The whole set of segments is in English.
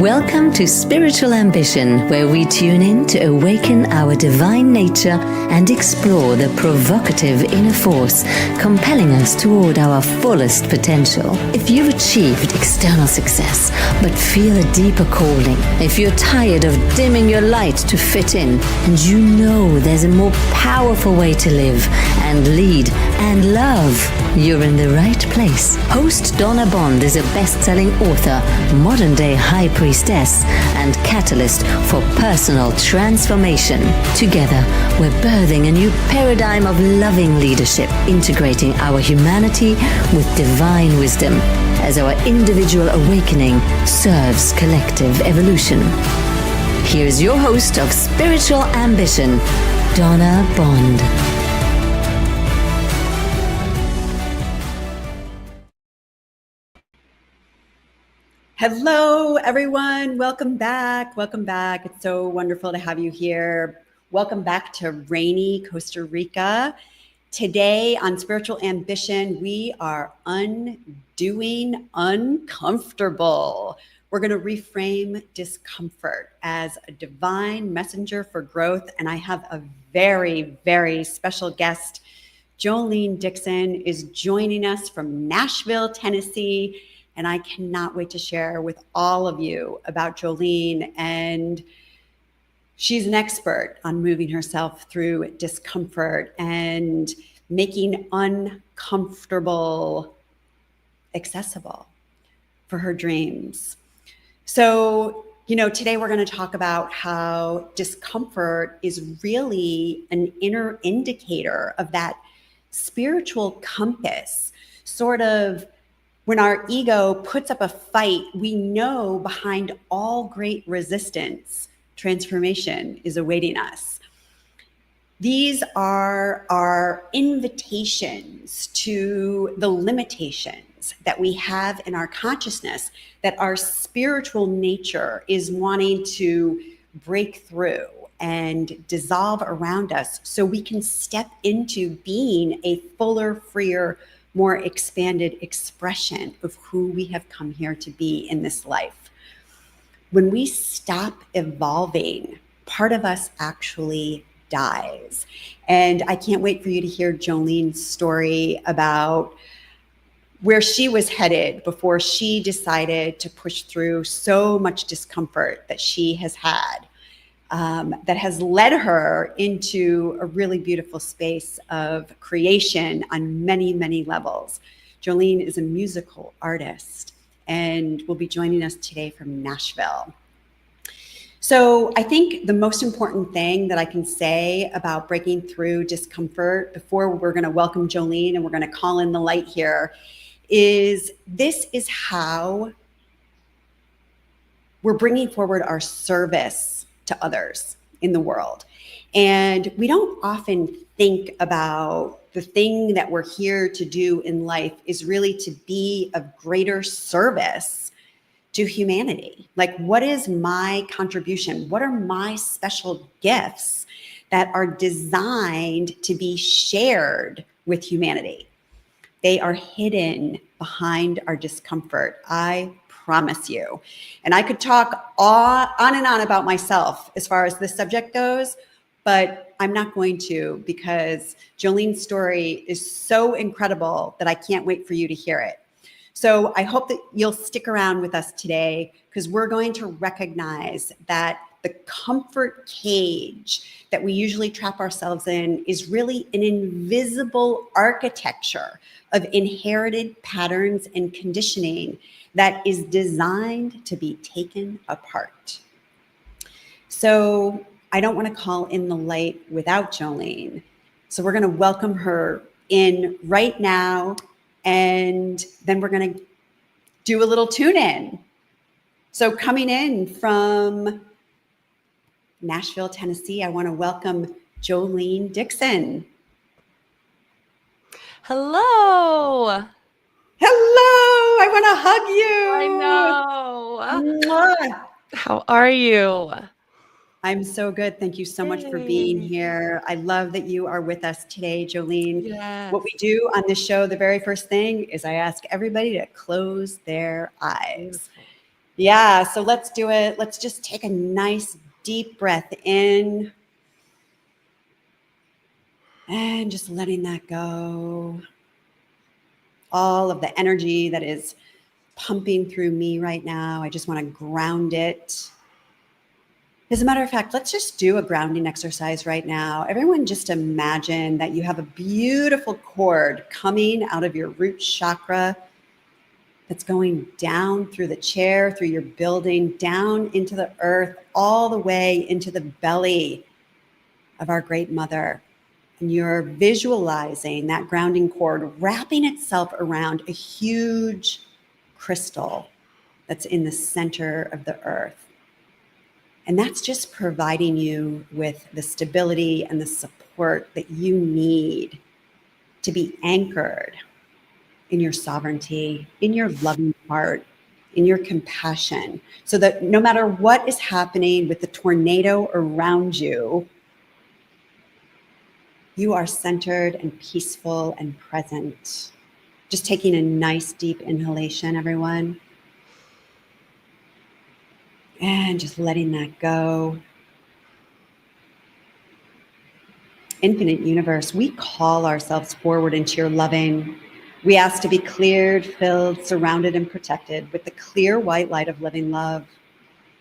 Welcome to Spiritual Ambition, where we tune in to awaken our divine nature and explore the provocative inner force compelling us toward our fullest potential. If you've achieved external success but feel a deeper calling, if you're tired of dimming your light to fit in, and you know there's a more powerful way to live and lead and love, you're in the right place. Host Donna Bond is a best-selling author, modern-day high priestess, and catalyst for personal transformation. Together, we're birthing a new paradigm of loving leadership, integrating our humanity with divine wisdom as our individual awakening serves collective evolution. Here's your host of Spiritual Ambition, Donna Bond. Hello, everyone. Welcome back. Welcome back. It's so wonderful to have you here. Welcome back to rainy Costa Rica. Today on Spiritual Ambition, we are undoing uncomfortable. We're going to reframe discomfort as a divine messenger for growth. And I have a very, very special guest. Jolene Dixon is joining us from Nashville, Tennessee. And I cannot wait to share with all of you about Jolene. And she's an expert on moving herself through discomfort and making uncomfortable accessible for her dreams. So, today we're going to talk about how discomfort is really an inner indicator of that spiritual compass, sort of. When our ego puts up a fight, we know behind all great resistance, transformation is awaiting us. These are our invitations to the limitations that we have in our consciousness, that our spiritual nature is wanting to break through and dissolve around us so we can step into being a fuller, freer, more expanded expression of who we have come here to be in this life. When we stop evolving, part of us actually dies. And I can't wait for you to hear Jolene's story about where she was headed before she decided to push through so much discomfort that she has had. That has led her into a really beautiful space of creation on many, many levels. Jolene is a musical artist and will be joining us today from Nashville. So I think the most important thing that I can say about breaking through discomfort before we're going to welcome Jolene and we're going to call in the light here is this is how we're bringing forward our service to others in the world. And we don't often think about the thing that we're here to do in life is really to be of greater service to humanity. Like, what is my contribution? What are my special gifts that are designed to be shared with humanity? They are hidden behind our discomfort. I promise you. And I could talk on and on about myself as far as this subject goes, but I'm not going to, because Jolene's story is so incredible that I can't wait for you to hear it. So I hope that you'll stick around with us today, because we're going to recognize that the comfort cage that we usually trap ourselves in is really an invisible architecture of inherited patterns and conditioning that is designed to be taken apart. So I don't want to call in the light without Jolene. So we're going to welcome her in right now, and then we're going to do a little tune in. So coming in from Nashville, Tennessee, I want to welcome Jolene Dixon. Hello. Hello, I want to hug you. I know. Mwah. How are you? I'm so good. Thank you so much for being here. I love that you are with us today, Jolene. Yes. What we do on this show, the very first thing is I ask everybody to close their eyes. Yeah, so let's do it. Let's just take a nice deep breath in and just letting that go. All of the energy that is pumping through me right now, I just want to ground it. As a matter of fact, let's just do a grounding exercise right now. Everyone just imagine that you have a beautiful cord coming out of your root chakra that's going down through the chair, through your building, down into the earth, all the way into the belly of our great mother. And you're visualizing that grounding cord wrapping itself around a huge crystal that's in the center of the earth. And that's just providing you with the stability and the support that you need to be anchored in your sovereignty, in your loving heart, in your compassion, so that no matter what is happening with the tornado around you, you are centered and peaceful and present. Just taking a nice deep inhalation, everyone. And just letting that go. Infinite universe, we call ourselves forward into your loving. We ask to be cleared, filled, surrounded, and protected with the clear white light of living love.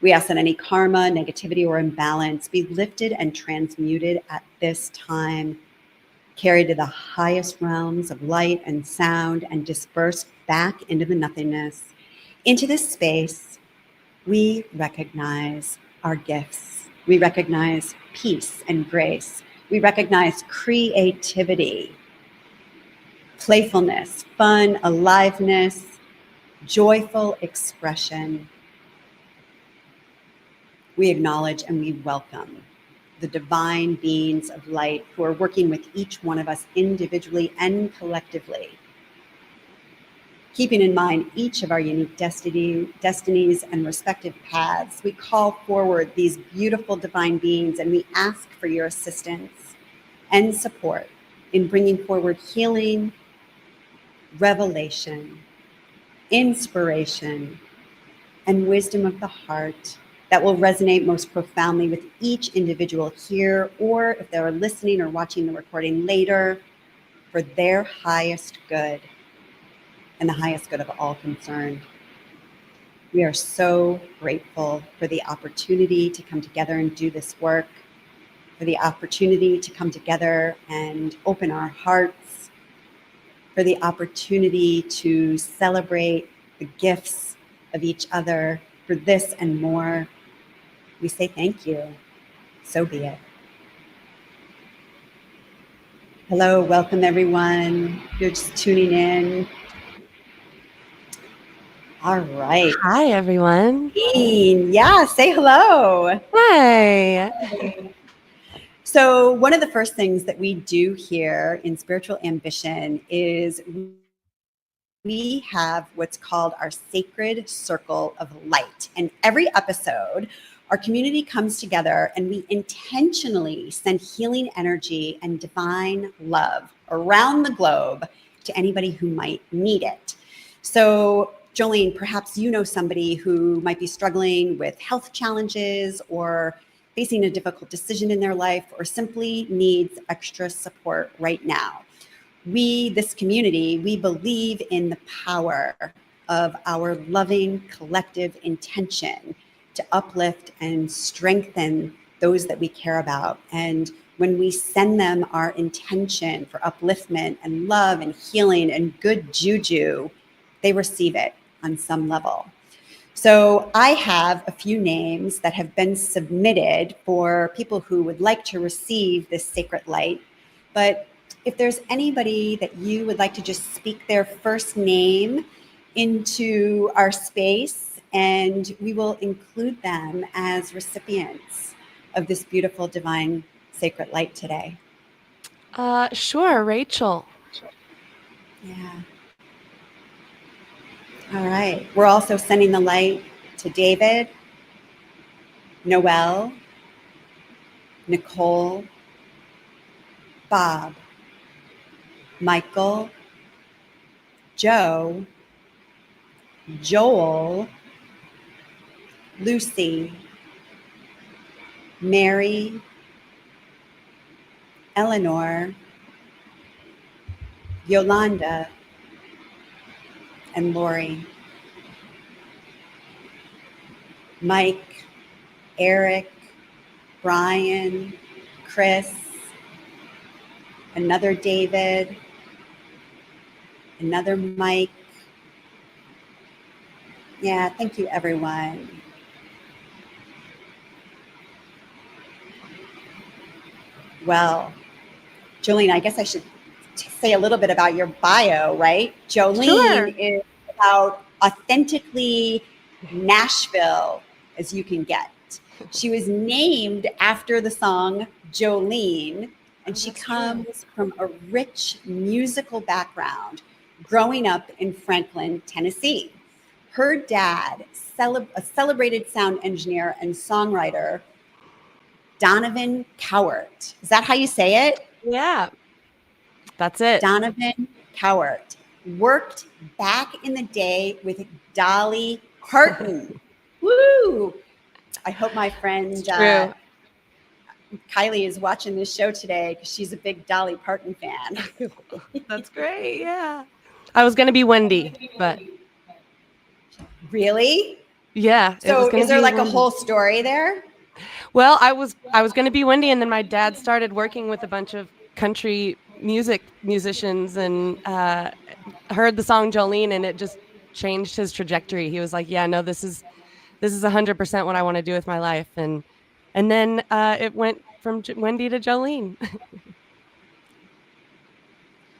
We ask that any karma, negativity, or imbalance be lifted and transmuted at this time, carried to the highest realms of light and sound, and dispersed back into the nothingness. Into this space, we recognize our gifts. We recognize peace and grace. We recognize creativity, playfulness, fun, aliveness, joyful expression. We acknowledge and we welcome the divine beings of light who are working with each one of us individually and collectively, keeping in mind each of our unique destinies and respective paths. We call forward these beautiful divine beings and we ask for your assistance and support in bringing forward healing, revelation, inspiration, and wisdom of the heart that will resonate most profoundly with each individual here, or if they're listening or watching the recording later, for their highest good and the highest good of all concerned. We are so grateful for the opportunity to come together and do this work, for the opportunity to come together and open our hearts, for the opportunity to celebrate the gifts of each other, for this and more. We say thank you. So be it. Hello, welcome everyone. You're just tuning in. All right. Hi, everyone. Dean, yeah, say hello. Hi. So one of the first things that we do here in Spiritual Ambition is we have what's called our sacred circle of light. And every episode, our community comes together and we intentionally send healing energy and divine love around the globe to anybody who might need it. So Jolene, perhaps you know somebody who might be struggling with health challenges or facing a difficult decision in their life or simply needs extra support right now. We, this community, we believe in the power of our loving collective intention to uplift and strengthen those that we care about. And when we send them our intention for upliftment and love and healing and good juju, they receive it on some level. So I have a few names that have been submitted for people who would like to receive this sacred light. But if there's anybody that you would like to just speak their first name into our space, and we will include them as recipients of this beautiful divine sacred light today. Sure, Rachel. Yeah. All right. We're also sending the light to David, Noel, Nicole, Bob, Michael, Joe, Joel, Lucy, Mary, Eleanor, Yolanda, and Lori. Mike, Eric, Brian, Chris, another David, another Mike. Yeah, thank you, everyone. Well, Jolene, I guess I should say a little bit about your bio, right? Jolene Sure. is about authentically Nashville as you can get. She was named after the song Jolene, and she comes from a rich musical background growing up in Franklin, Tennessee. Her dad, a celebrated sound engineer and songwriter, Donovan Cowart. Is that how you say it? Yeah, that's it. Donovan Cowart worked back in the day with Dolly Parton. Woo! I hope my friend True. Kylie is watching this show today because she's a big Dolly Parton fan. That's great. Yeah. I was going to be Wendy, but Really? yeah. It was So gonna is there be like a Wendy. whole story there? Well, I was going to be Wendy, and then my dad started working with a bunch of country musicians, and heard the song Jolene, and it just changed his trajectory. He was like, "Yeah, no, this is 100% what I want to do with my life," and then it went from Wendy to Jolene,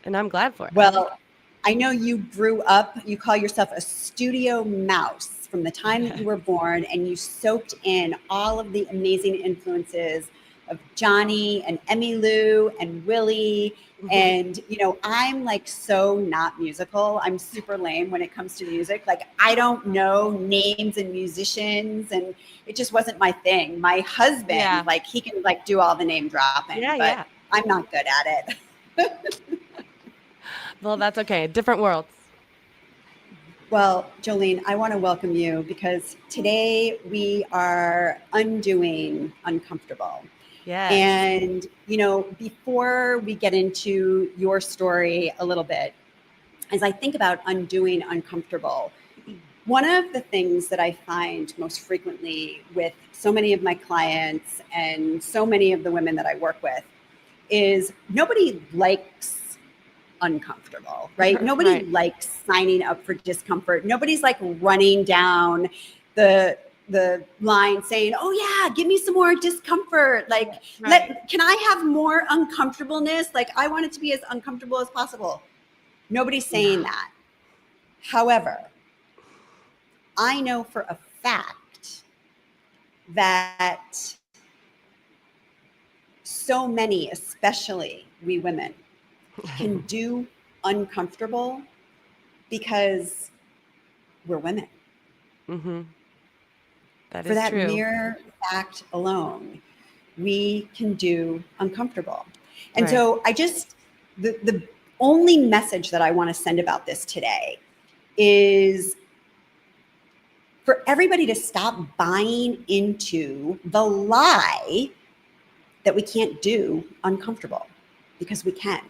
and I'm glad for it. Well, I know you grew up, you call yourself a studio mouse from the time that you were born, and you soaked in all of the amazing influences of Johnny and Emmylou and Willie. And, you know, I'm like so not musical. I'm super lame when it comes to music. Like, I don't know names and musicians, and it just wasn't my thing. My husband, like, he can like do all the name dropping, but I'm not good at it. Well, that's okay. Different worlds. Well, Jolene, I want to welcome you because today we are undoing uncomfortable. Yeah. And, you know, before we get into your story a little bit, as I think about undoing uncomfortable, one of the things that I find most frequently with so many of my clients and so many of the women that I work with is nobody likes uncomfortable, right? Nobody likes signing up for discomfort. Nobody's like running down the line saying, "Oh yeah, give me some more discomfort. Like, can I have more uncomfortableness? Like, I want it to be as uncomfortable as possible." Nobody's saying that. However, I know for a fact that so many, especially we women, can do uncomfortable because we're women. Mm-hmm. That For is that true. mere fact alone, we can do uncomfortable. And so I just, the only message that I want to send about this today is for everybody to stop buying into the lie that we can't do uncomfortable, because we can.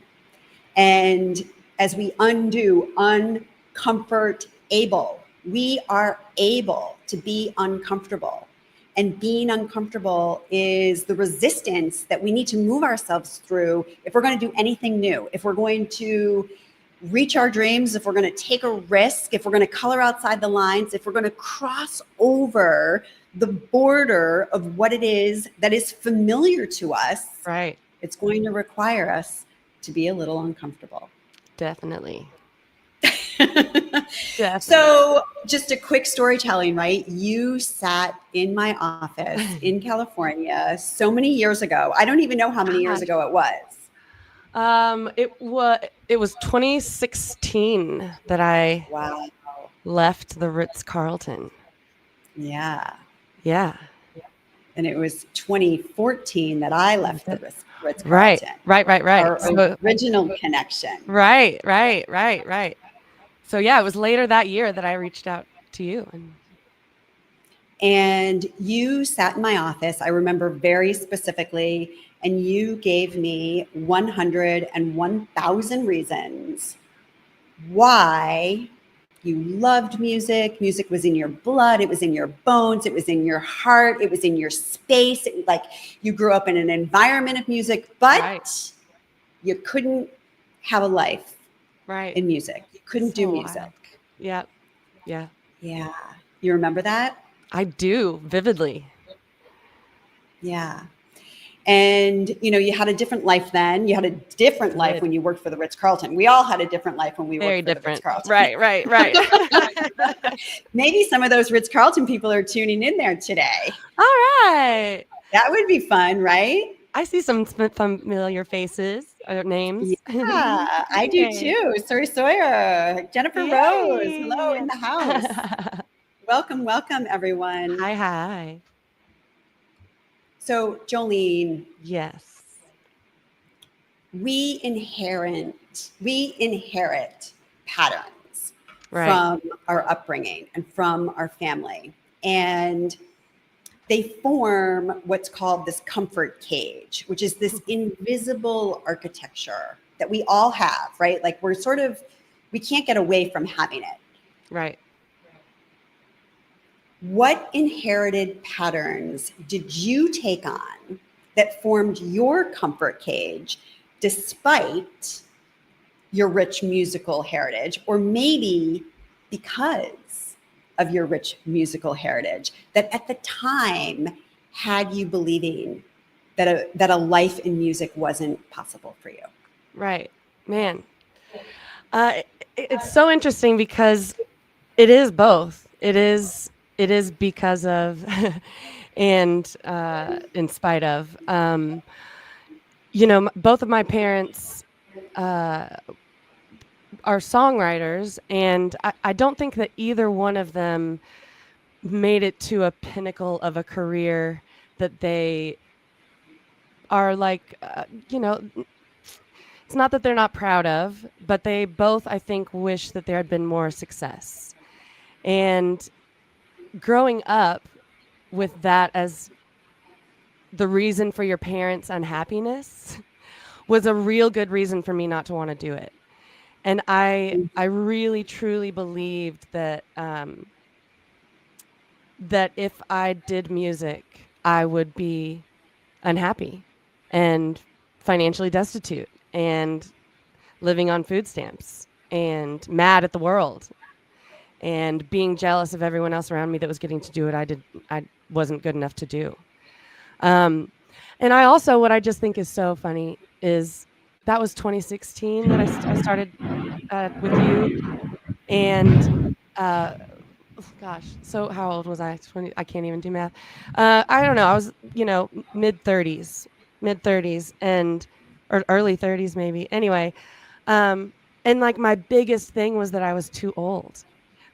And as we undo uncomfort able, we are able to be uncomfortable. And being uncomfortable is the resistance that we need to move ourselves through if we're going to do anything new, if we're going to reach our dreams, if we're going to take a risk, if we're going to color outside the lines, if we're going to cross over the border of what it is that is familiar to us. Right. It's going to require us to be a little uncomfortable. Definitely. So just a quick storytelling, right? You sat in my office in California so many years ago. I don't even know how many years ago it was. It was 2016 that I left the Ritz-Carlton. Yeah. Yeah. And it was 2014 that I left the Ritz-Carlton. Right. Our So, original connection. Right. So yeah, it was later that year that I reached out to you. And you sat in my office, I remember very specifically, and you gave me 101,000 reasons why you loved music. Music was in your blood. It was in your bones. It was in your heart. It was in your space. Like you grew up in an environment of music, but you couldn't have a life in music. You couldn't do music. Wild. Yeah. Yeah. Yeah. You remember that? I do vividly. Yeah. And, you had a different life then. You had a different life when you worked for the Ritz-Carlton. We all had a different life when we worked for the Ritz-Carlton. Right. Maybe some of those Ritz-Carlton people are tuning in there today. All right. That would be fun, right? I see some familiar faces or names. Yeah, I do too. Suri Sawyer, Jennifer Rose. Hello in the house. Welcome, everyone. Hi. So, Jolene. Yes. We inherit patterns right. from our upbringing and from our family. And they form what's called this comfort cage, which is this invisible architecture that we all have, right? Like we can't get away from having it. Right. What inherited patterns did you take on that formed your comfort cage despite your rich musical heritage, or maybe because of your rich musical heritage, that at the time had you believing that a life in music wasn't possible for you? Right. Man. It's so interesting because it is both. It is because of and in spite of. Both of my parents are songwriters, and I don't think that either one of them made it to a pinnacle of a career that they are like, it's not that they're not proud of, but they both, I think, wish that there had been more success. And growing up with that as the reason for your parents' unhappiness was a real good reason for me not to want to do it. And I really truly believed that that if I did music, I would be unhappy and financially destitute and living on food stamps and mad at the world and being jealous of everyone else around me that was getting to do what I wasn't good enough to do. And I also, what I just think is so funny is that was 2016 that I started with you. And gosh, so how old was I? 20, I can't even do math. I don't know. I was, mid 30s or early 30s maybe. Anyway, and like my biggest thing was that I was too old.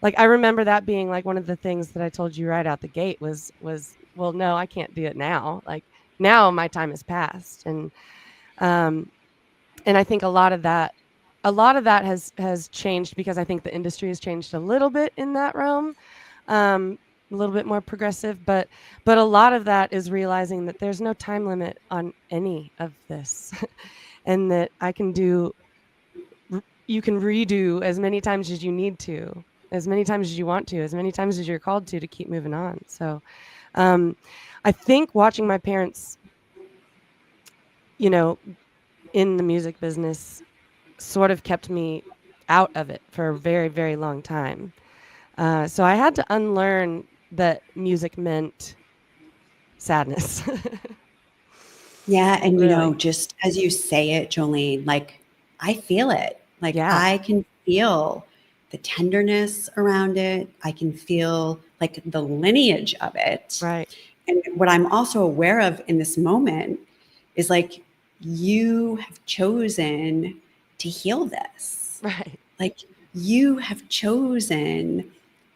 Like I remember that being like one of the things that I told you right out the gate was well, no, I can't do it now. Like now my time has passed, and I think a lot of that has changed because I think the industry has changed a little bit in that realm, a little bit more progressive, but a lot of that is realizing that there's no time limit on any of this, and that you can redo as many times as you need to, as many times as you want to, as many times as you're called to keep moving on. So I think watching my parents, in the music business sort of kept me out of it for a very, very long time. So I had to unlearn that music meant sadness. Yeah. And, Really. just as you say it, Jolene, like I feel it. Like Yeah. I can feel the tenderness around it. I can feel like the lineage of it. Right. And what I'm also aware of in this moment is like you have chosen to heal this. Right. Like you have chosen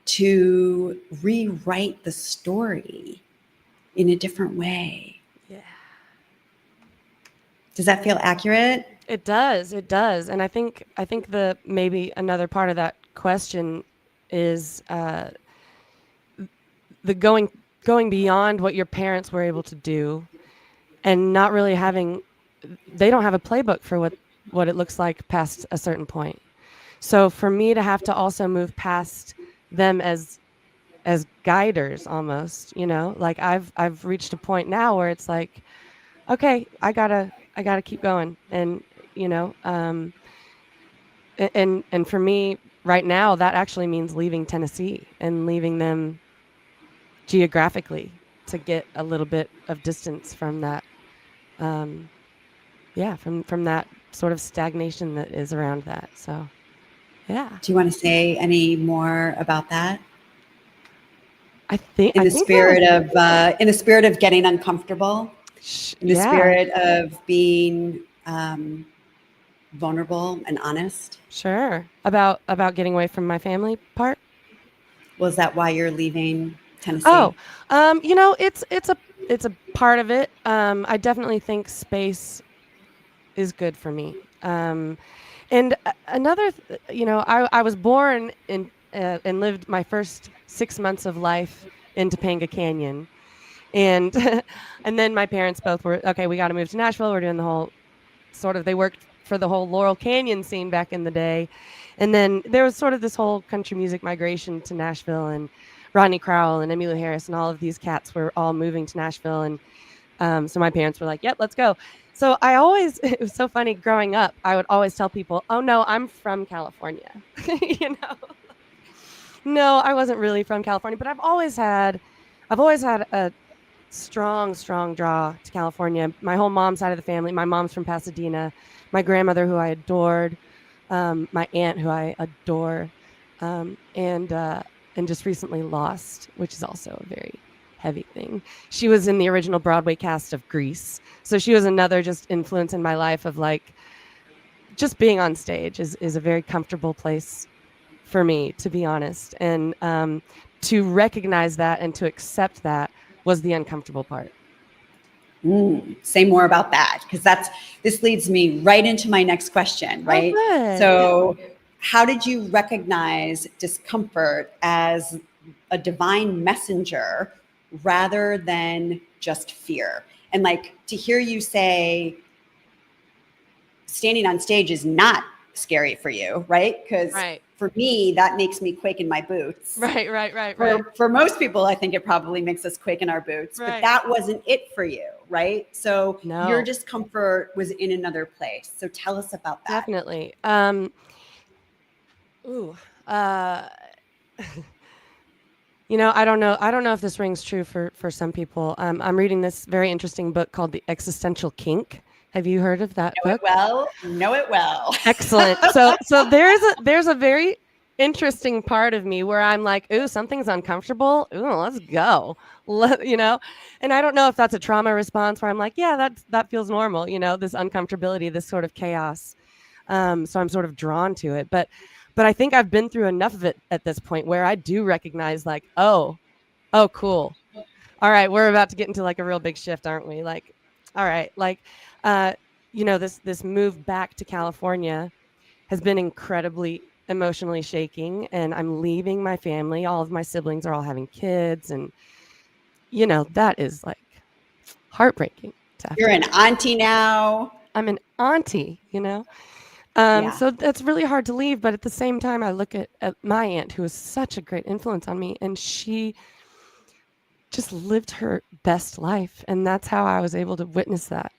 to rewrite the story in a different way. Yeah. Does that feel accurate? It does. And I think the maybe another part of that question is the going going beyond what your parents were able to do, and not really they don't have a playbook for what it looks like past a certain point. So for me to have to also move past them as guiders almost, like I've reached a point now where it's like, okay, I gotta keep going. And, and for me right now, that actually means leaving Tennessee and leaving them geographically to get a little bit of distance from that. From that sort of stagnation that is around that. So, yeah. Do you want to say any more about that? I think In I the think that was spirit of getting uncomfortable, in the yeah, spirit of being vulnerable and honest. sure. About getting away from my family part. Was that why you're leaving Tennessee? Oh, it's a part of it. I definitely think space is good for me. And another, I was born in and lived my first 6 months of life in Topanga Canyon, and and then my parents both were okay. We got to move to Nashville. We're doing the whole they worked for the whole Laurel Canyon scene back in the day, and then there was sort of this whole country music migration to Nashville, and Rodney Crowell and Emmylou Harris and all of these cats were all moving to Nashville, and so my parents were like, "Yep, let's go." So it was so funny growing up. I would always tell people, "Oh no, I'm from California," you know. No, I wasn't really from California, but I've always had a strong, strong draw to California. My whole mom's side of the family. My mom's from Pasadena. My grandmother, who I adored, my aunt, who I adore, and just recently lost, which is also a very heavy thing. She was in the original Broadway cast of Grease, so she was another just influence in my life of like just being on stage is a very comfortable place for me, to be honest, and to recognize that and to accept that was the uncomfortable part. Say more about that, because this leads me right into my next question, right? Oh, good. So how did you recognize discomfort as a divine messenger rather than just fear? And like to hear you say standing on stage is not scary for you, right? Because Right. for me, that makes me quake in my boots. Right. For most people, I think it probably makes us quake in our boots, but Right. that wasn't it for you, right? So No. your discomfort was in another place. So tell us about that. Definitely. Ooh. I don't know. I don't know if this rings true for some people. I'm reading this very interesting book called The Existential Kink. Have you heard of that book? Know it well. Excellent. So there's a very interesting part of me where I'm like, ooh, something's uncomfortable. Ooh, let's go. And I don't know if that's a trauma response where I'm like, yeah, that feels normal. This uncomfortability, this sort of chaos. So I'm sort of drawn to it, but I think I've been through enough of it at this point where I do recognize like, oh, cool. All right, we're about to get into like a real big shift, aren't we? Like, all right, like, this move back to California has been incredibly emotionally shaking, and I'm leaving my family. All of my siblings are all having kids, and that is like heartbreaking. You're an auntie now. I'm an auntie, Yeah. So that's really hard to leave. But at the same time, I look at my aunt, who is such a great influence on me, and she just lived her best life. And that's how I was able to witness that.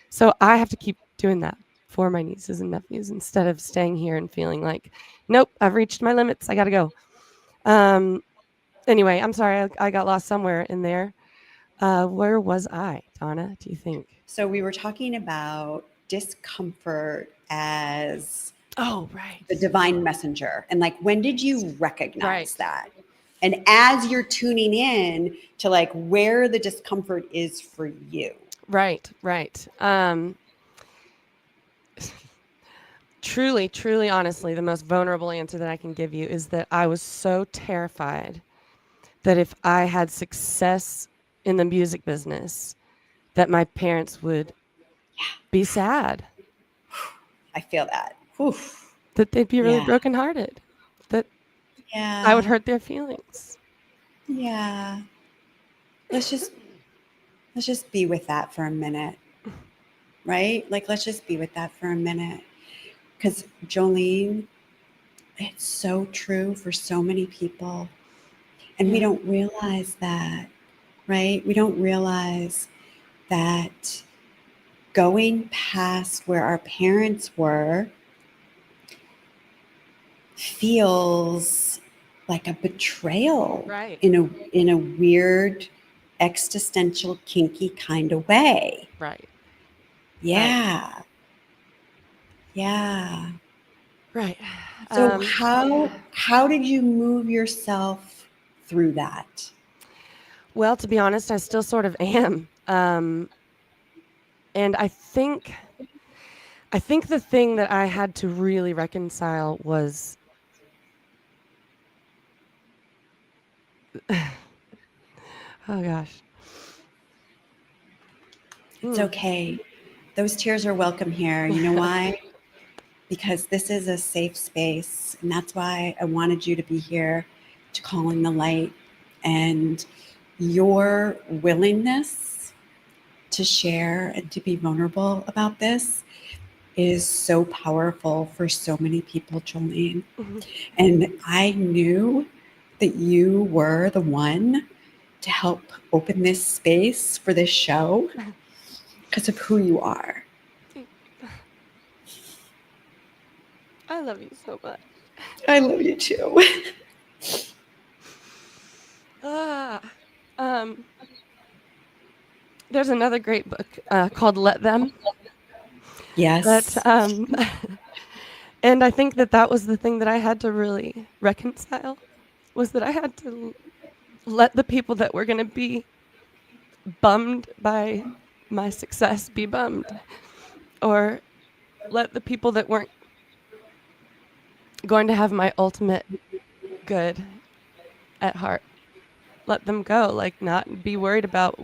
So I have to keep doing that for my nieces and nephews instead of staying here and feeling like, nope, I've reached my limits. I got to go. Anyway, I'm sorry. I got lost somewhere in there. Where was I, Donna, do you think? So we were talking about discomfort as right, the divine messenger. And like, when did you recognize Right. that? And as you're tuning in to like where the discomfort is for you. Right. Truly, honestly, the most vulnerable answer that I can give you is that I was so terrified that if I had success in the music business, that my parents would be sad. I feel that. Whew. That they'd be really Yeah. let's just be with that for a minute, right? Like, let's just be with that for a minute. Because Jolene, it's so true for so many people. And we don't realize that, right? We don't realize that going past where our parents were feels like a betrayal, Right. in a weird, existential, kinky kind of way. Right. Yeah. Yeah. Right. So how did you move yourself through that? Well, to be honest, I still sort of am. And I think the thing that I had to really reconcile was oh gosh. It's okay. Those tears are welcome here. You know why? Because this is a safe space, and that's why I wanted you to be here to call in the light. And your willingness to share and to be vulnerable about this is so powerful for so many people, Jolene. And I knew that you were the one to help open this space for this show because of who you are. I love you so much. I love you too. There's another great book called Let Them. Yes. And I think that was the thing that I had to really reconcile, was that I had to let the people that were going to be bummed by my success be bummed, or let the people that weren't going to have my ultimate good at heart, let them go. Like, not be worried about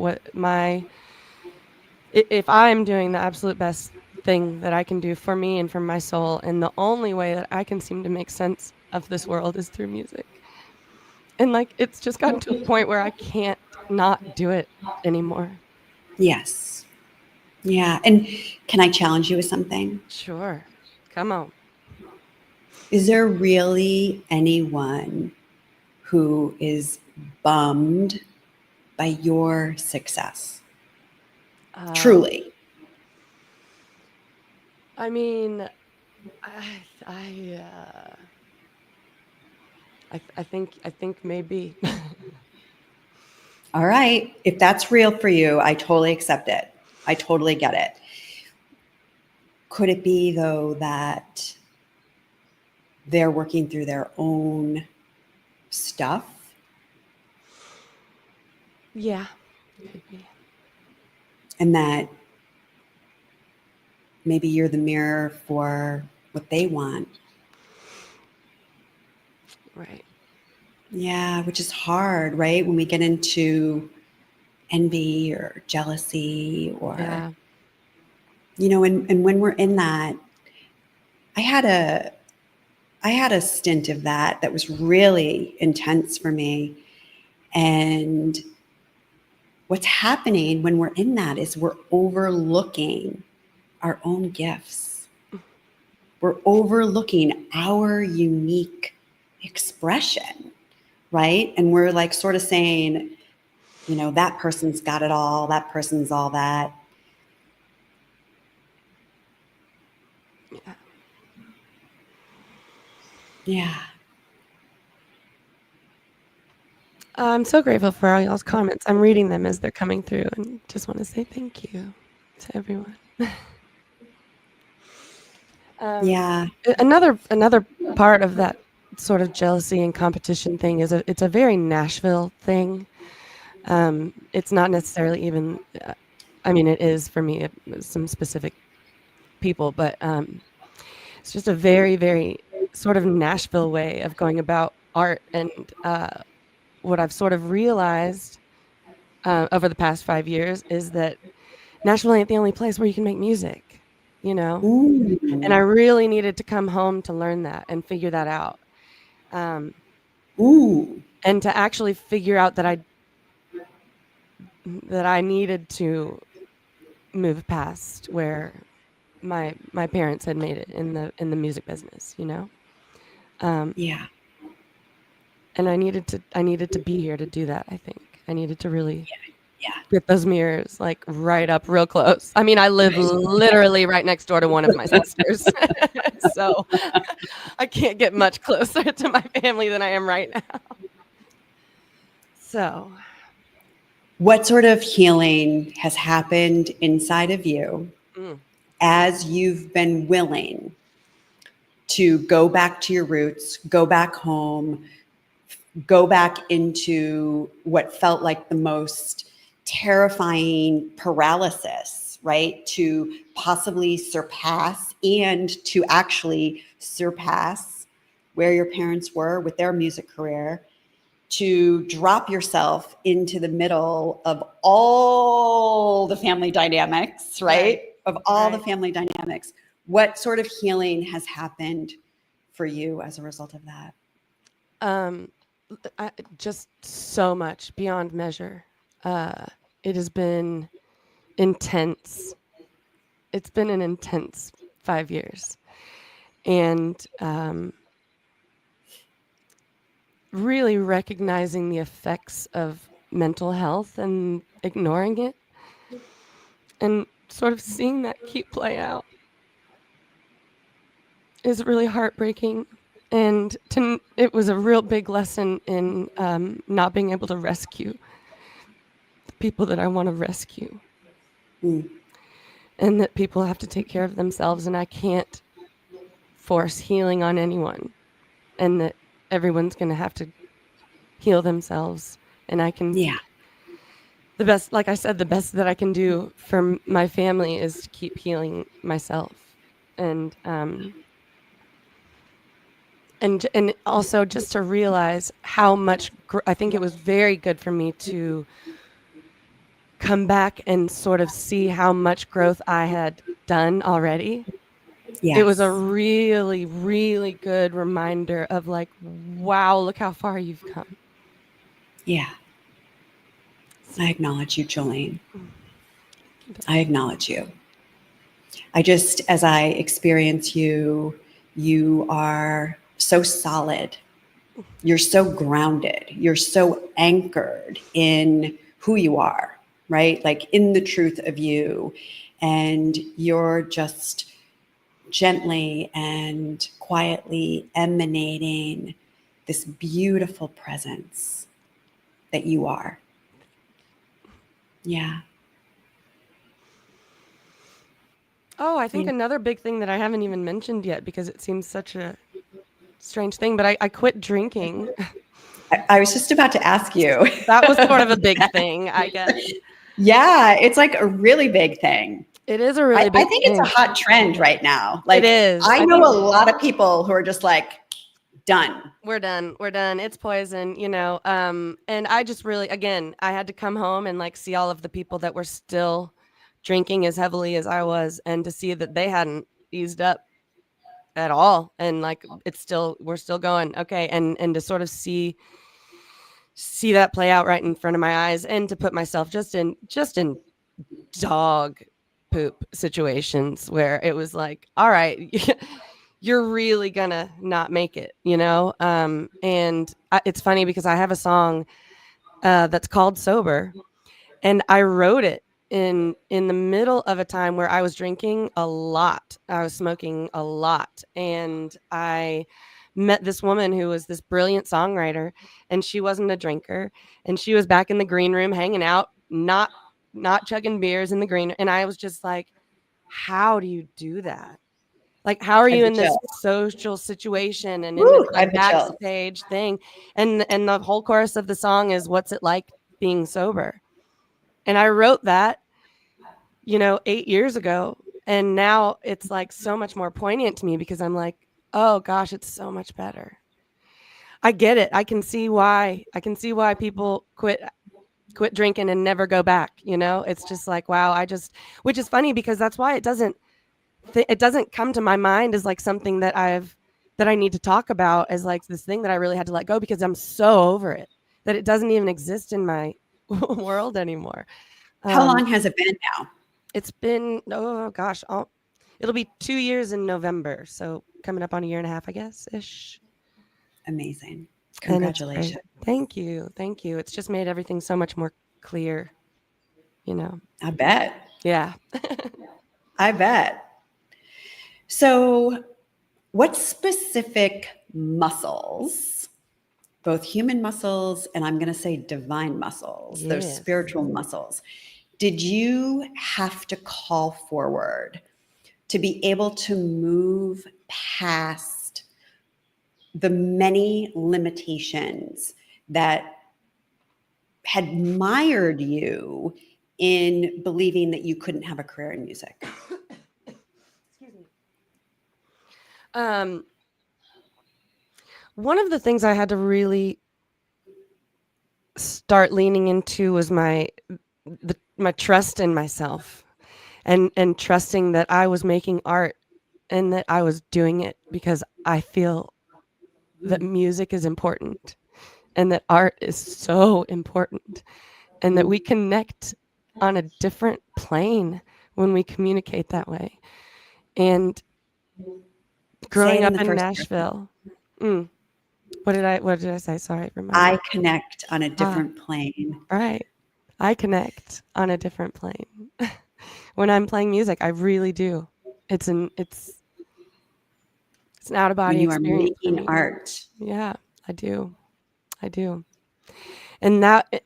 if I'm doing the absolute best thing that I can do for me and for my soul, and the only way that I can seem to make sense of this world is through music. And like, it's just gotten to a point where I can't not do it anymore. Yes. Yeah. And can I challenge you with something? Sure. Come on. Is there really anyone who is bummed by your success? Truly. I mean, I think maybe. All right. If that's real for you, I totally accept it. I totally get it. Could it be, though, that they're working through their own stuff? Yeah, could be. And that maybe you're the mirror for what they want. Right. Yeah, which is hard, right? When we get into envy or jealousy or, and when we're in that, I had a stint of that was really intense for me. And what's happening when we're in that is we're overlooking our own gifts. We're overlooking our unique expression, right? And we're like sort of saying, that person's got it all. That person's all that. Yeah. Yeah. I'm so grateful for all y'all's comments. I'm reading them as they're coming through, and just want to say thank you to everyone. Yeah. Another part of that sort of jealousy and competition thing is it's a very Nashville thing. It's not necessarily even, I mean, it is for me, some specific people, but it's just a very, very sort of Nashville way of going about art. And what I've sort of realized over the past 5 years is that Nashville ain't the only place where you can make music, Ooh. And I really needed to come home to learn that and figure that out. Ooh. And to actually figure out that that I needed to move past where my parents had made it in the music business, you know. Yeah. And I needed to be here to do that. I think I needed to really Yeah. get those mirrors like right up real close. I mean, I live literally right next door to one of my sisters. So I can't get much closer to my family than I am right now. So What sort of healing has happened inside of you as you've been willing to go back to your roots, go back home, go back into what felt like the most terrifying paralysis, right? To possibly surpass and to actually surpass where your parents were with their music career, to drop yourself into the middle of all the family dynamics, right? Of all the family dynamics. What sort of healing has happened for you as a result of that? Just so much beyond measure. It has been intense. It's been an intense 5 years. And really recognizing the effects of mental health and ignoring it and sort of seeing that keep play out is really heartbreaking. And it was a real big lesson in not being able to rescue the people that I want to rescue. And that people have to take care of themselves, and I can't force healing on anyone, and that everyone's going to have to heal themselves. And I can, the best, like I said, the best that I can do for my family is to keep healing myself. And also just to realize how much, I think it was very good for me to come back and sort of see how much growth I had done already. Yes. It was a really, really good reminder of like, wow, look how far you've come. Yeah. I acknowledge you, Jolene. I acknowledge you. As I experience you, you are so solid. You're so grounded. You're so anchored in who you are, right? Like in the truth of you. And you're just gently and quietly emanating this beautiful presence that you are. Yeah. Oh, I think another big thing that I haven't even mentioned yet, because it seems such a strange thing, but I quit drinking. I was just about to ask you. That was sort of a big thing, I guess. Yeah, it's like a really big thing. It is a really big thing. I think it's a hot trend right now. Like, it is. I know a lot of people who are just like, done. We're done. It's poison, you know. And I just really, again, I had to come home and like see all of the people that were still drinking as heavily as I was, and to see that they hadn't eased up at all. And like, we're still going. Okay. And to sort of see that play out right in front of my eyes, and to put myself just in dog poop situations where it was like, all right, you're really gonna not make it, you know? And it's funny because I have a song that's called Sober, and I wrote it in the middle of a time where I was drinking a lot. I was smoking a lot. And I met this woman who was this brilliant songwriter, and she wasn't a drinker. And she was back in the green room hanging out, not chugging beers in the green. And I was just like, how do you do that? Like, how are you in this social situation and in this like backstage thing? And the whole chorus of the song is, what's it like being sober? And I wrote that, 8 years ago. And now it's like so much more poignant to me, because I'm like, oh gosh, it's so much better. I get it. I can see why people quit drinking and never go back. It's just like, wow, which is funny, because that's why it doesn't come to my mind as like something that I need to talk about as like this thing that I really had to let go, because I'm so over it that it doesn't even exist in my world anymore. How long has it been now? It's been, oh gosh, it'll be 2 years in November. So coming up on a year and a half, I guess, ish. Amazing. And it's great. Congratulations. Thank you. Thank you. It's just made everything so much more clear, you know. I bet. Yeah. I bet. So, what specific muscles, both human muscles and I'm going to say divine muscles, those Yes. spiritual muscles, did you have to call forward to be able to move past the many limitations that had mired you in believing that you couldn't have a career in music? Excuse me. One of the things I had to really start leaning into was my trust in myself, and trusting that I was making art and that I was doing it because I feel that music is important and that art is so important, and that we connect on a different plane when we communicate that way. And growing Say it in up the in first Nashville, what did I say? Sorry, remind I me. connect on a different plane. Right. I connect on a different plane. When I'm playing music, I really do. It's an out of When body you are experience for making me. art. Yeah, I do. And that,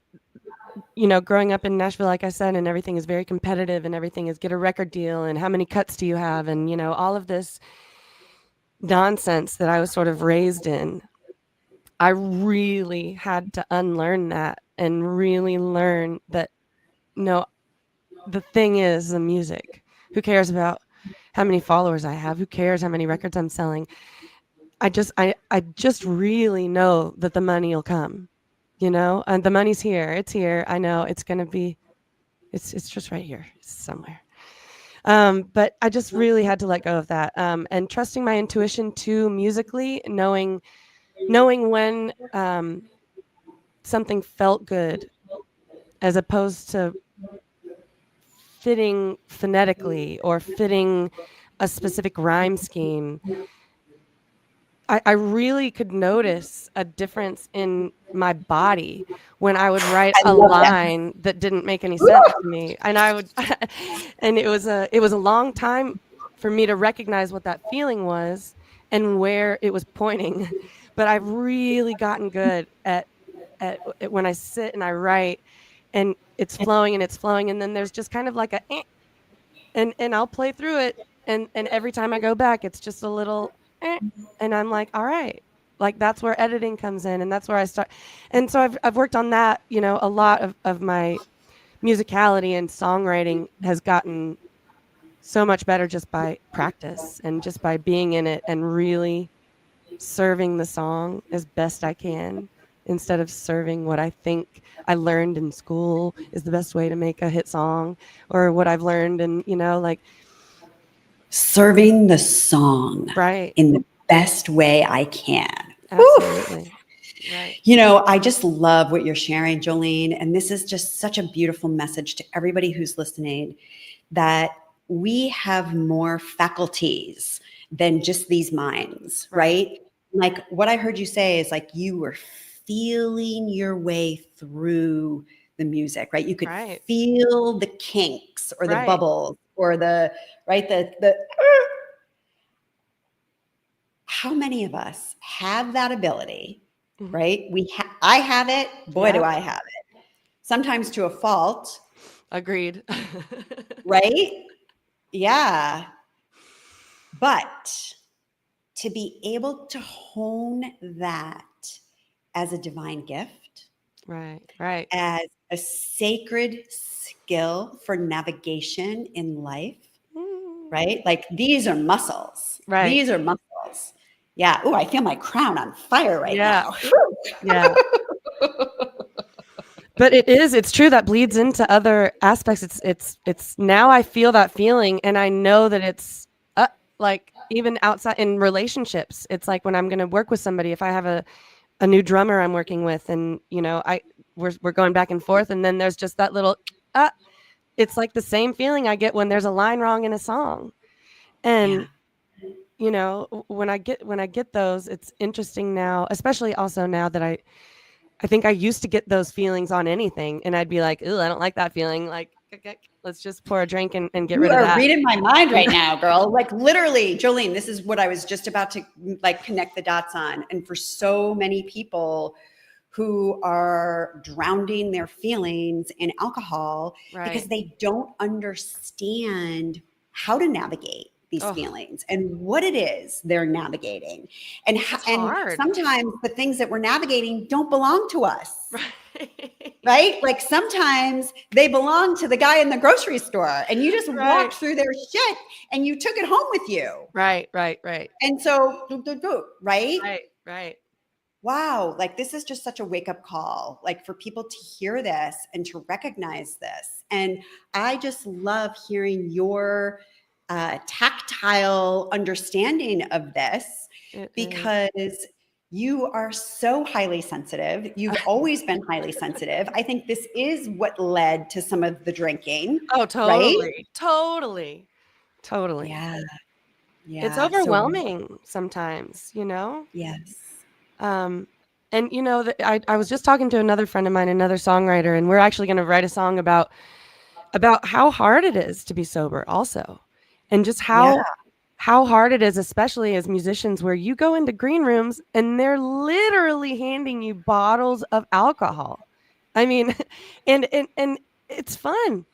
growing up in Nashville, like I said, and everything is very competitive, and everything is get a record deal and how many cuts do you have, and all of this nonsense that I was sort of raised in. I really had to unlearn that and really learn that no, the thing is the music. Who cares about how many followers I have? Who cares how many records I'm selling? I just really know that the money will come, and the money's here. It's here. I know it's going to be, it's just right here somewhere. But I just really had to let go of that. And trusting my intuition too, musically, knowing when something felt good as opposed to fitting phonetically or fitting a specific rhyme scheme. I really could notice a difference in my body when I would write I a love that. line that didn't make any sense to me. And I would, and it was a long time for me to recognize what that feeling was and where it was pointing. But I've really gotten good at when I sit and I write and it's flowing and it's flowing. And then there's just kind of like a, and I'll play through it. And every time I go back, it's just a little, and I'm like, all right, like that's where editing comes in, and that's where I start. And so I've worked on that. A lot of my musicality and songwriting has gotten so much better just by practice and just by being in it and really serving the song as best I can instead of serving what I think I learned in school is the best way to make a hit song, or what I've learned and like Serving the song right. in the best way I can. Absolutely. Right. I just love what you're sharing, Jolene. And this is just such a beautiful message to everybody who's listening, that we have more faculties than just these minds, right? Like what I heard you say is like you were feeling your way through the music, right? You could feel the kinks or the bubbles or the how many of us have that ability, right? I have it. Boy, do I have it. Sometimes to a fault. Agreed. Right? Yeah. But to be able to hone that as a divine gift, right, as a sacred skill for navigation in life, right? Like these are muscles. Right. These are muscles. Yeah. Oh, I feel my crown on fire right now. Yeah. But it's true that bleeds into other aspects. It's now I feel that feeling and I know that it's like even outside in relationships. It's like when I'm going to work with somebody, if I have a new drummer I'm working with and we're going back and forth, and then there's just that little it's like the same feeling I get when there's a line wrong in a song. And you know, when I get those, it's interesting now, especially also now that I think I used to get those feelings on anything, and I'd be like, "Ooh, I don't like that feeling." Like, let's just pour a drink and get rid of that. You are reading my mind right now, girl. Like literally, Jolene, this is what I was just about to like connect the dots on. And for so many people who are drowning their feelings in alcohol because they don't understand how to navigate these feelings and what it is they're navigating. And sometimes the things that we're navigating don't belong to us. Right? Like sometimes they belong to the guy in the grocery store and you just walked through their shit and you took it home with you. Right. And so, right? Right. Wow. Like this is just such a wake up call, like for people to hear this and to recognize this. And I just love hearing your tactile understanding of this because you are so highly sensitive. You've always been highly sensitive. I think this is what led to some of the drinking. Oh, totally. Right? Totally. Yeah. It's overwhelming sometimes, you know? Yes. And you know, I was just talking to another friend of mine, another songwriter, and we're actually going to write a song about how hard it is to be sober also. And just how hard it is, especially as musicians, where you go into green rooms and they're literally handing you bottles of alcohol. I mean, and it's fun.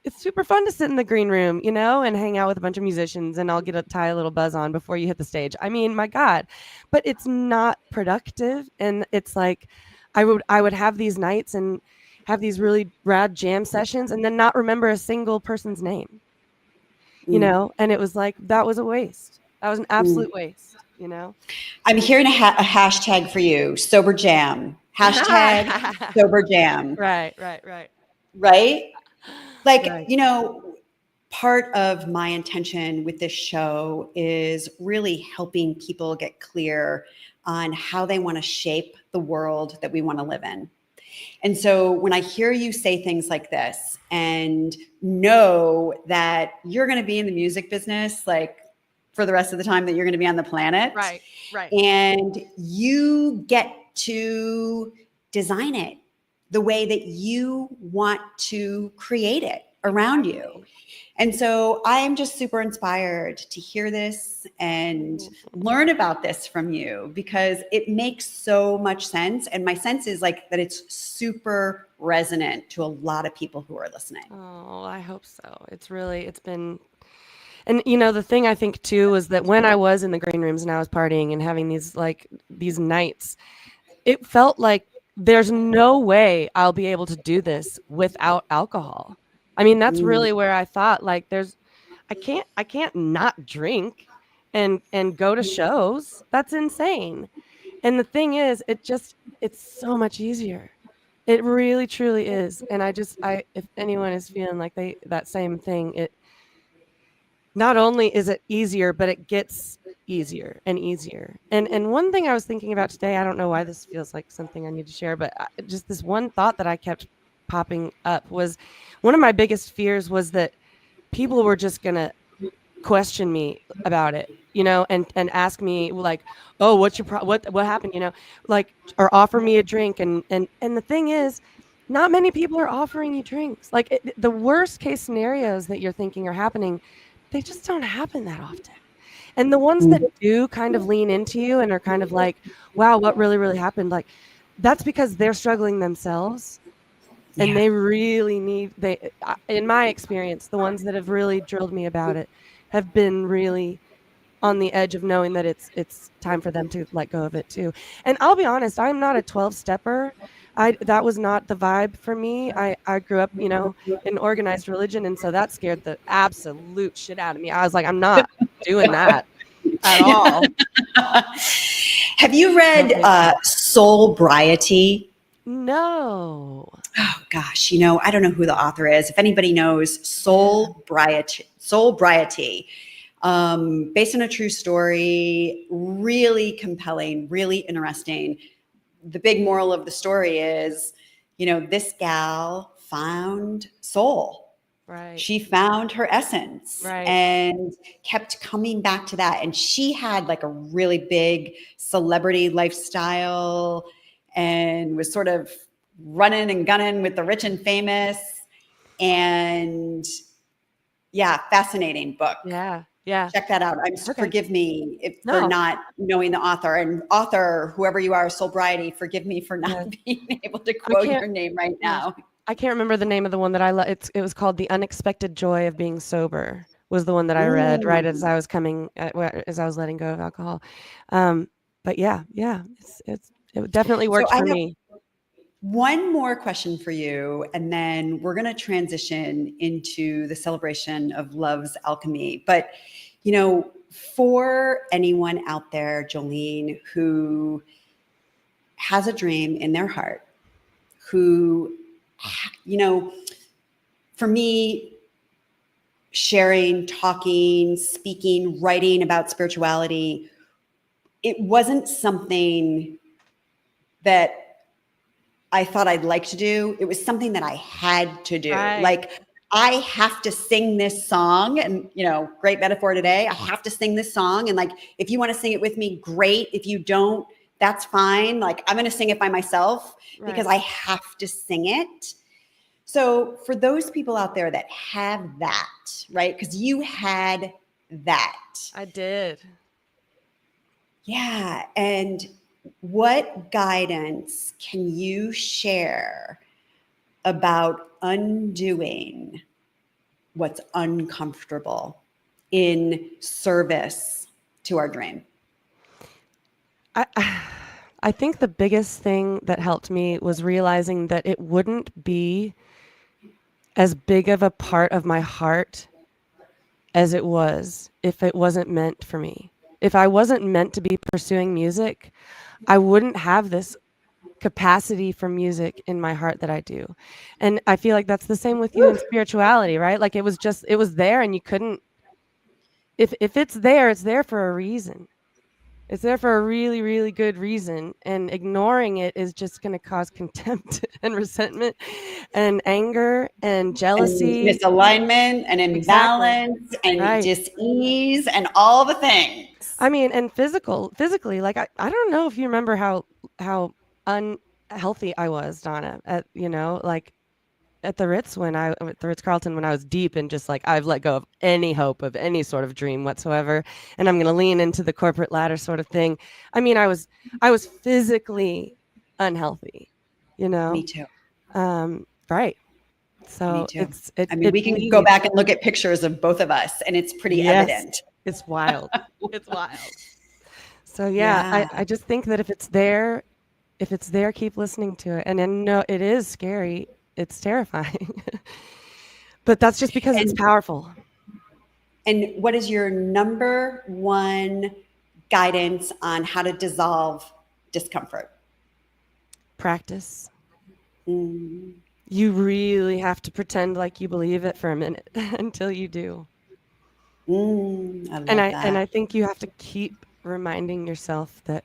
It's super fun to sit in the green room, you know, and hang out with a bunch of musicians, and I'll tie a little buzz on before you hit the stage. I mean, my God, but it's not productive. And it's like, I would have these nights and have these really rad jam sessions and then not remember a single person's name, you know? And it was like, that was a waste. That was an absolute waste, you know? I'm hearing a hashtag for you, sober jam. Hashtag sober jam. Right. Like, you know, part of my intention with this show is really helping people get clear on how they want to shape the world that we want to live in. And so when I hear you say things like this and know that you're going to be in the music business, like for the rest of the time that you're going to be on the planet. Right. And you get to design it the way that you want to create it around you. And so I am just super inspired to hear this and learn about this from you because it makes so much sense. And my sense is like that it's super resonant to a lot of people who are listening. Oh, I hope so. It's been, and you know, the thing I think too was that when I was in the green rooms and I was partying and having these nights, it felt like there's no way I'll be able to do this without alcohol. I mean, that's really where I thought like I can't not drink and go to shows. That's insane. And the thing is, it's so much easier. It really truly is. And if anyone is feeling like that same thing, it not only is it easier, but it gets easier and easier. And one thing I was thinking about today, I don't know why this feels like something I need to share, but just this one thought that I kept popping up was one of my biggest fears was that people were just going to question me about it, you know, and ask me like, oh, what's your what happened, you know, like, or offer me a drink. And the thing is, not many people are offering you drinks. Like the worst case scenarios that you're thinking are happening, they just don't happen that often. And the ones that do kind of lean into you and are kind of like, wow, what really, really happened? Like, that's because they're struggling themselves. And they really in my experience, the ones that have really drilled me about it have been really on the edge of knowing that it's time for them to let go of it too. And I'll be honest, I'm not a 12-stepper. That was not the vibe for me. I grew up, you know, in organized religion. And so that scared the absolute shit out of me. I was like, I'm not doing that at all. Have you read Soulbriety? No. Oh gosh, you know, I don't know who the author is. If anybody knows, Soulbriety, based on a true story, really compelling, really interesting. The big moral of the story is, this gal found soul. Right. She found her essence Right. and kept coming back to that. And she had like a really big celebrity lifestyle and was sort of running and gunning with the rich and famous. And yeah, fascinating book. Yeah. Yeah. Check that out. Forgive me for not knowing the author. And author, whoever you are, Soulbriety, forgive me for not being able to quote your name right now. I can't remember the name of the one that I love. It was called The Unexpected Joy of Being Sober, was the one that I read right as I was as I was letting go of alcohol. But yeah, it definitely worked for me. One more question for you, and then we're going to transition into the celebration of love's alchemy. But, for anyone out there, Jolene, who has a dream in their heart, who, for me, sharing, talking, speaking, writing about spirituality, it wasn't something that I thought I'd like to do. It was something that I had to do. Right. Like, I have to sing this song, and, great metaphor today. I have to sing this song. And like, if you want to sing it with me, great. If you don't, that's fine. Like, I'm going to sing it by myself because I have to sing it. So for those people out there that have that, right? Because you had that. I did. Yeah. And what guidance can you share about undoing what's uncomfortable in service to our dream? I think the biggest thing that helped me was realizing that it wouldn't be as big of a part of my heart as it was if it wasn't meant for me. If I wasn't meant to be pursuing music, I wouldn't have this capacity for music in my heart that I do. And I feel like that's the same with you in spirituality, right? Like it was there, and you couldn't, if it's there for a reason. It's there for a really, really good reason. And ignoring it is just going to cause contempt and resentment and anger and jealousy. And misalignment and imbalance and dis-ease and all the things. I mean, and physically, like I don't know if you remember how unhealthy I was, Donna, like at the Ritz-Carlton when I was deep and just like, I've let go of any hope of any sort of dream whatsoever, and I'm going to lean into the corporate ladder sort of thing. I mean, I was Me physically unhealthy, Me too. Right. So we can go back and look at pictures of both of us, and it's pretty evident. It's wild. It's wild. So I just think that if it's there, keep listening to it. And then no, it is scary. It's terrifying. But that's just because it's powerful. And what is your number one guidance on how to dissolve discomfort? Practice. You really have to pretend like you believe it for a minute until you do. I love and that. I think you have to keep reminding yourself that,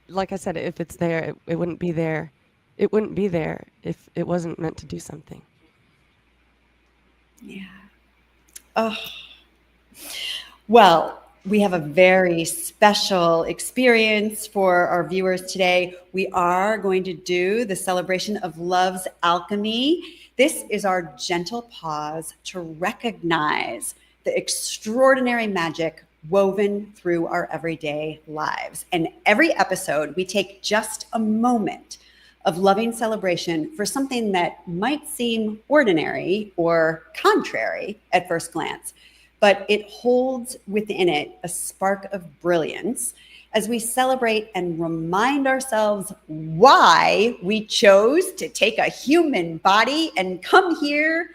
like I said, if it's there, it wouldn't be there. It wouldn't be there if it wasn't meant to do something. Yeah. Oh. Well, we have a very special experience for our viewers today. We are going to do the celebration of love's alchemy. This is our gentle pause to recognize the extraordinary magic woven through our everyday lives. And every episode, we take just a moment of loving celebration for something that might seem ordinary or contrary at first glance, but it holds within it a spark of brilliance as we celebrate and remind ourselves why we chose to take a human body and come here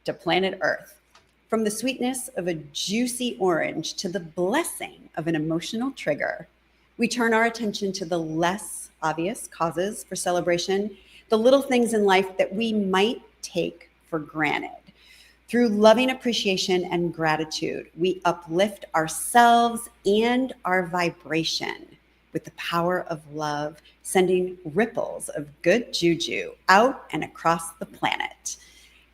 to planet Earth. From the sweetness of a juicy orange to the blessing of an emotional trigger, we turn our attention to the less obvious causes for celebration, the little things in life that we might take for granted. Through loving appreciation and gratitude, we uplift ourselves and our vibration. with the power of love, sending ripples of good juju out and across the planet.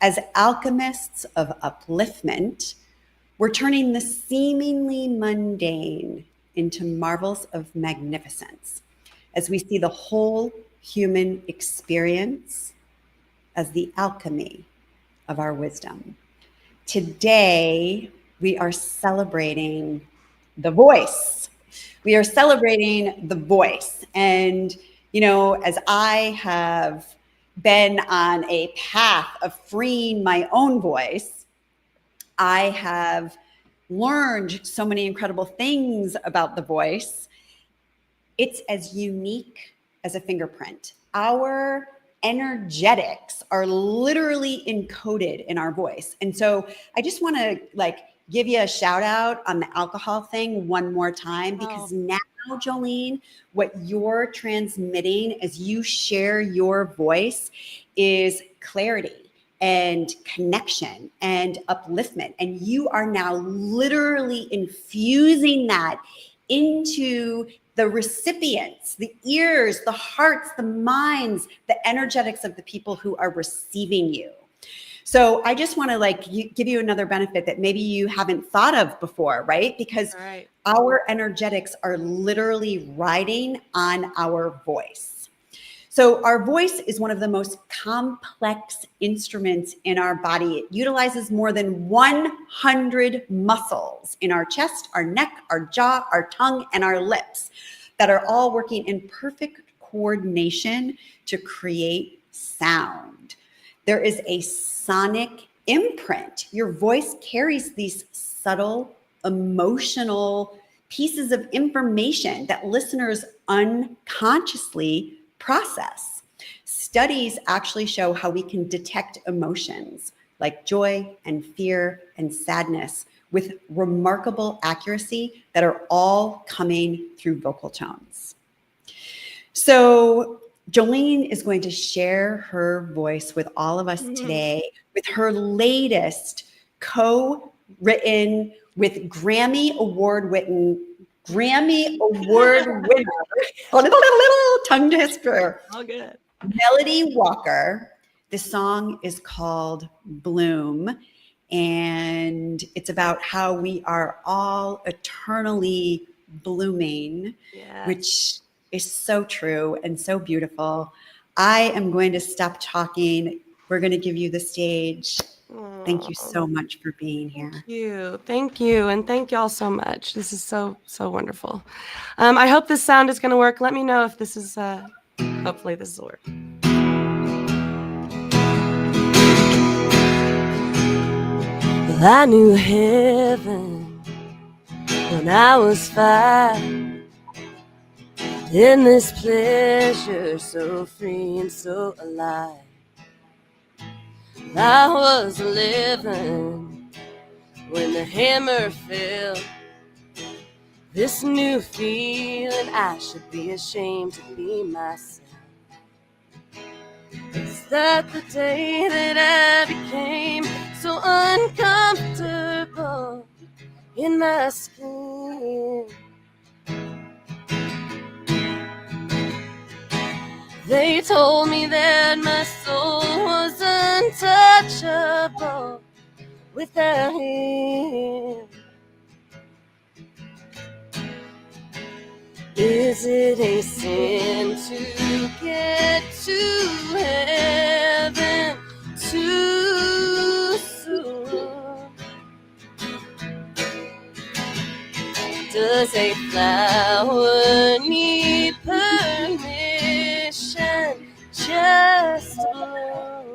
As alchemists of upliftment, we're turning the seemingly mundane into marvels of magnificence as we see the whole human experience as the alchemy of our wisdom. Today, we are celebrating the voice. We are celebrating the voice. And, you know, as I have been on a path of freeing my own voice, I have learned so many incredible things about the voice. It's as unique as a fingerprint. Our energetics are literally encoded in our voice. And so I just want to give you a shout out on the alcohol thing one more time, because now, Jolene, what you're transmitting as you share your voice is clarity and connection and upliftment. And you are now literally infusing that into the recipients, the ears, the hearts, the minds, the energetics of the people who are receiving you. So I just want to give you another benefit that maybe you haven't thought of before, right? Because our energetics are literally riding on our voice. So our voice is one of the most complex instruments in our body. It utilizes more than 100 muscles in our chest, our neck, our jaw, our tongue, and our lips that are all working in perfect coordination to create sound. There is a sonic imprint. Your voice carries these subtle, emotional pieces of information that listeners unconsciously process. Studies actually show how we can detect emotions like joy and fear and sadness with remarkable accuracy that are all coming through vocal tones. So Jolene is going to share her voice with all of us today with her latest co-written with Grammy Award winner, little tongue twister. All good. Melody Walker. The song is called Bloom, and it's about how we are all eternally blooming, which is so true and so beautiful. I am going to stop talking. We're going to give you the stage. Thank you so much for being here. Thank you. And thank y'all so much. This is so wonderful. I hope this sound is going to work. Let me know if this is, hopefully this will work. Well, I knew heaven when I was 5. In this pleasure, so free and so alive. I was living when the hammer fell. This new feeling, I should be ashamed to be myself. Is that the day that I became so uncomfortable in my skin? They told me that my soul was untouchable without him. Is it a sin to get to heaven too soon? Does a flower need permission just to bloom?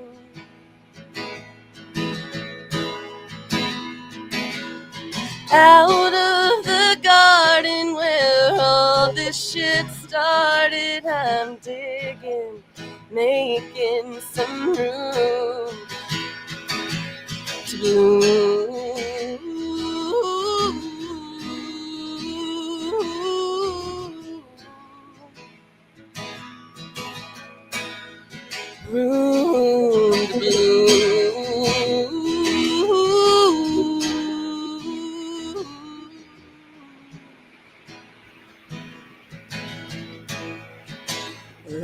Out of the garden where all this shit started, I'm digging, making some room to bloom. Room to bloom.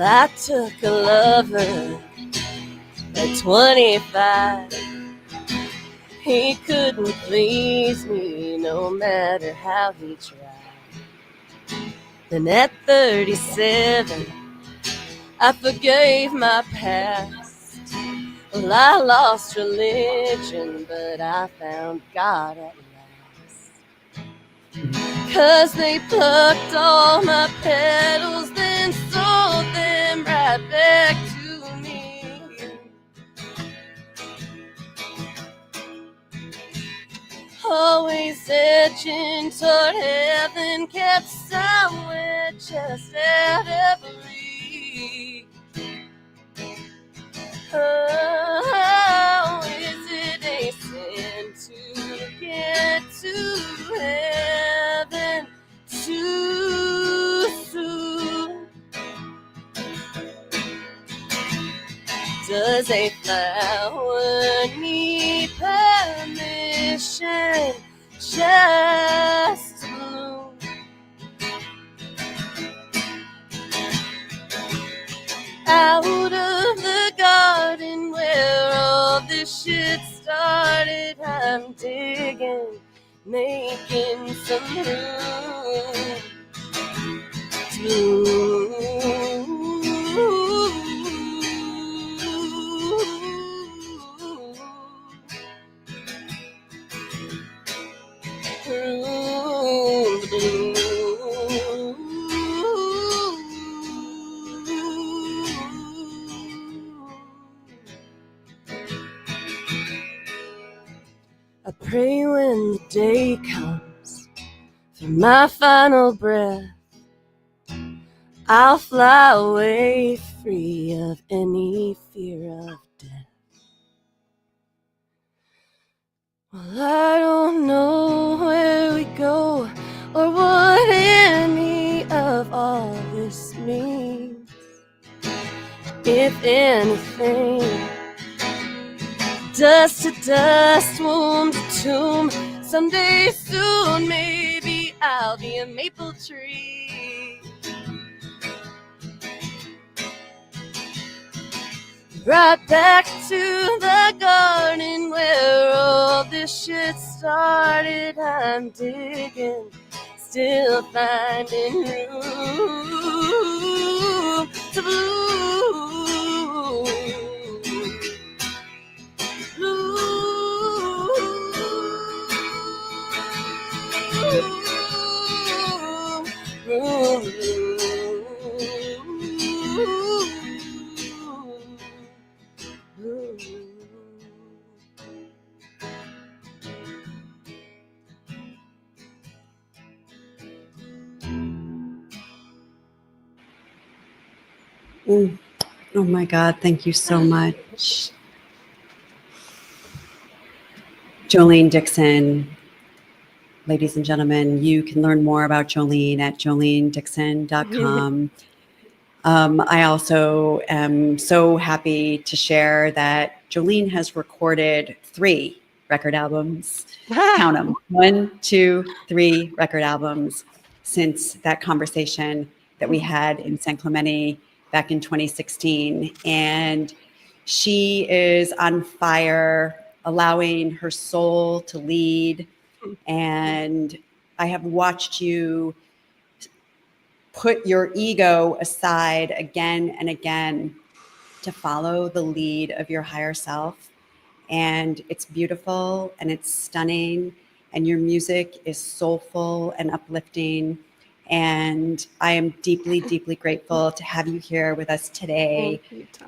Well, I took a lover at 25. He couldn't please me no matter how he tried. Then at 37, I forgave my past. Well, I lost religion, but I found God at last. 'Cause they plucked all my petals, then sold them right back to me. Always edging toward heaven, kept somewhere just out of reach. Oh, is it a sin to get to heaven too soon? Does a flower need permission just to bloom? Out of the garden where all this shit started, I'm digging, making some room. I pray when the day comes for my final breath, I'll fly away free of any fear of death. Well, I don't know where we go or what any of all this means. If anything, dust to dust, womb to tomb. Someday soon, maybe I'll be a maple tree. Right back to the garden where all this shit started. I'm digging, still finding room to bloom. Oh my God, thank you so much. Jolene Dixon, ladies and gentlemen, you can learn more about Jolene at jolenedixon.com. I also am so happy to share that Jolene has recorded 3 record albums. Count them. 1, 2, 3 record albums since that conversation that we had in San Clemente back in 2016. And she is on fire, allowing her soul to lead. And I have watched you put your ego aside again and again to follow the lead of your higher self. And it's beautiful and it's stunning. And your music is soulful and uplifting. And I am deeply, deeply grateful to have you here with us today,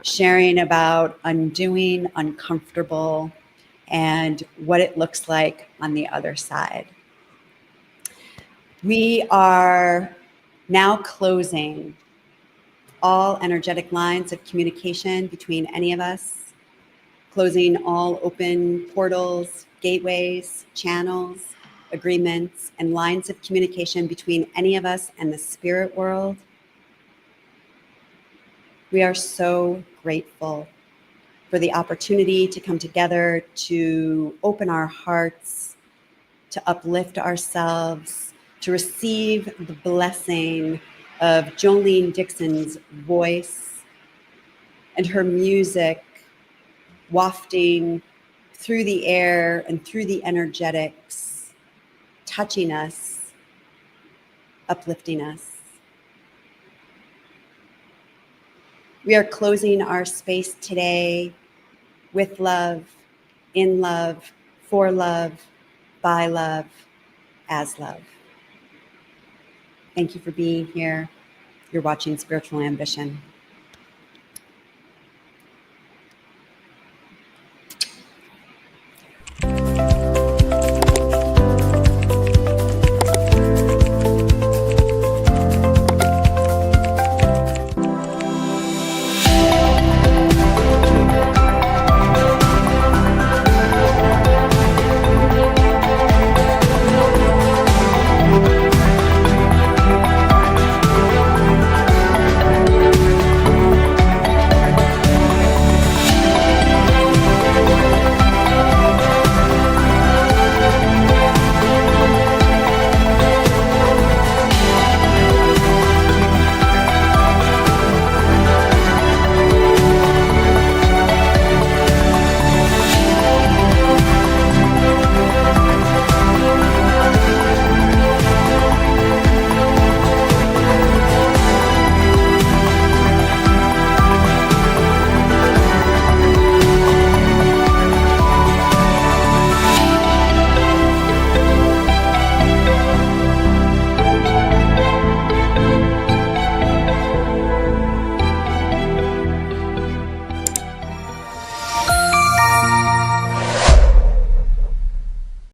sharing about undoing uncomfortable and what it looks like on the other side. We are now closing all energetic lines of communication between any of us, closing all open portals, gateways, channels, agreements, and lines of communication between any of us and the spirit world. We are so grateful for the opportunity to come together, to open our hearts, to uplift ourselves, to receive the blessing of Jolene Dixon's voice and her music wafting through the air and through the energetics, touching us, uplifting us. We are closing our space today with love, in love, for love, by love, as love. Thank you for being here. You're watching Spiritual Ambition.